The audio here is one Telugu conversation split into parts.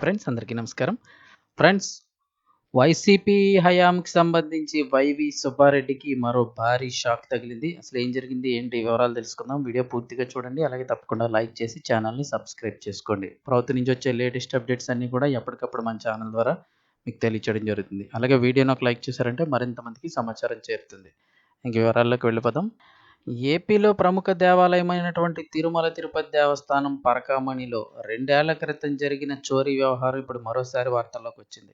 ఫ్రెండ్స్ అందరికీ నమస్కారం. ఫ్రెండ్స్, వైసీపీ హయాంకి సంబంధించి వైవి సుబ్బారెడ్డికి మరో భారీ షాక్ తగిలింది. అసలు ఏం జరిగింది, ఏంటి వివరాలు తెలుసుకుందాం. వీడియో పూర్తిగా చూడండి. అలాగే తప్పకుండా లైక్ చేసి ఛానల్ని సబ్స్క్రైబ్ చేసుకోండి. ప్రభుత్వం నుంచి వచ్చే లేటెస్ట్ అప్డేట్స్ అన్నీ కూడా ఎప్పటికప్పుడు మన ఛానల్ ద్వారా మీకు తెలియచేయడం జరుగుతుంది. అలాగే వీడియోని ఒక లైక్ చేశారంటే మరింత మందికి సమాచారం చేరుతుంది. ఇంక వివరాల్లోకి వెళ్ళిపోదాం. ఏపీలో ప్రముఖ దేవాలయమైనటువంటి తిరుమల తిరుపతి దేవస్థానం పరకామణిలో 2 ఏళ్ల క్రితం జరిగిన చోరీ వ్యవహారం ఇప్పుడు మరోసారి వార్తల్లోకి వచ్చింది.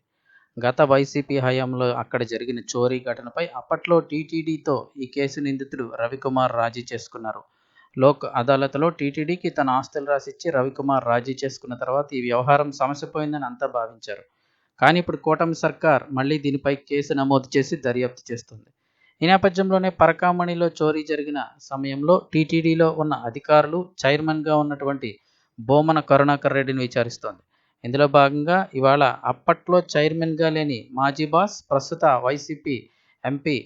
గత వైసీపీ హయాంలో అక్కడ జరిగిన చోరీ ఘటనపై అప్పట్లో టీటీడీతో ఈ కేసు నిందితుడు రవికుమార్ రాజీ చేసుకున్నారు. లోక్ అదాలత్లో టీటీడీకి తన ఆస్తులు రాసిచ్చి రవికుమార్ రాజీ చేసుకున్న తర్వాత ఈ వ్యవహారం సమసిపోయిందని అంతా భావించారు. కానీ ఇప్పుడు కూటమి సర్కార్ మళ్లీ దీనిపై కేసు నమోదు చేసి దర్యాప్తు చేస్తుంది. ఈ నేపథ్యంలోనే పరకామణిలో చోరీ జరిగిన సమయంలో టీటీడీలో ఉన్న అధికారులు, చైర్మన్గా ఉన్నటువంటి బోమన కరుణాకర్ రెడ్డిని విచారిస్తోంది. ఇందులో భాగంగా ఇవాళ అప్పట్లో చైర్మన్గా లేని మాజీ బాస్, ప్రస్తుత వైసీపీ ఎంపీ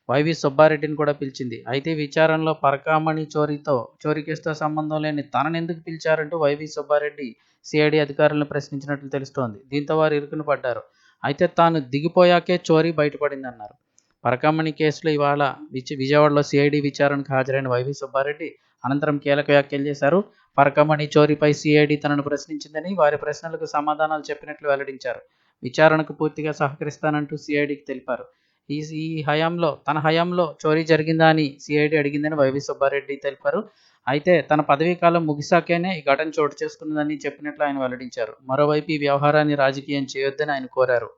వైవి సుబ్బారెడ్డిని కూడా పిలిచింది. అయితే విచారణలో పరకామణి చోరీ కేసుతో సంబంధం లేని తననెందుకు పిలిచారంటూ వైవి సుబ్బారెడ్డి సిఐడి అధికారులను ప్రశ్నించినట్లు తెలుస్తోంది. దీంతో వారు ఇరుకున పడ్డారు. అయితే తాను దిగిపోయాకే చోరీ బయటపడిందన్నారు. పరకామణి కేసులో ఇవాళ విజయవాడలో సిఐడి విచారణకు హాజరైన వైవి సుబ్బారెడ్డి అనంతరం కీలక వ్యాఖ్యలు చేశారు. పరకామణి చోరీపై సిఐడి తనను ప్రశ్నించిందని, వారి ప్రశ్నలకు సమాధానాలు చెప్పినట్లు వెల్లడించారు. విచారణకు పూర్తిగా సహకరిస్తానంటూ సిఐడికి తెలిపారు. తన హయాంలో చోరీ జరిగిందా అని సిఐడి అడిగిందని వైవి సుబ్బారెడ్డి తెలిపారు. అయితే తన పదవీకాలం ముగిశాకేనే ఈ ఘటన చోటు చేసుకున్నదని చెప్పినట్లు ఆయన వెల్లడించారు. మరోవైపు ఈ వ్యవహారాన్ని రాజకీయం చేయొద్దని ఆయన కోరారు.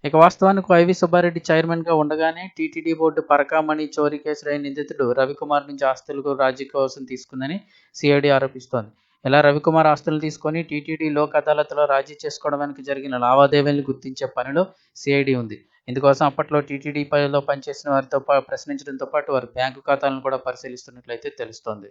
ఇక వాస్తవానికి వైవి సుబ్బారెడ్డి చైర్మన్గా ఉండగానే టీటీడీ బోర్డు పరకామణి చోరీ కేసులో నిందితుడు రవికుమార్ నుంచి ఆస్తులకు రాజీ కోసం తీసుకుందని సిఐడి ఆరోపిస్తోంది. ఇలా రవికుమార్ ఆస్తులు తీసుకొని టీటీడీ లోక్ అదాలత్లో రాజీ చేసుకోవడం వెనుక జరిగిన లావాదేవీలను గుర్తించే పనిలో సిఐడి ఉంది. ఇందుకోసం అప్పట్లో టీటీడీలో పనిచేసిన వారితో ప్రశ్నించడంతో పాటు వారి బ్యాంకు ఖాతాలను కూడా పరిశీలిస్తున్నట్లయితే తెలుస్తోంది.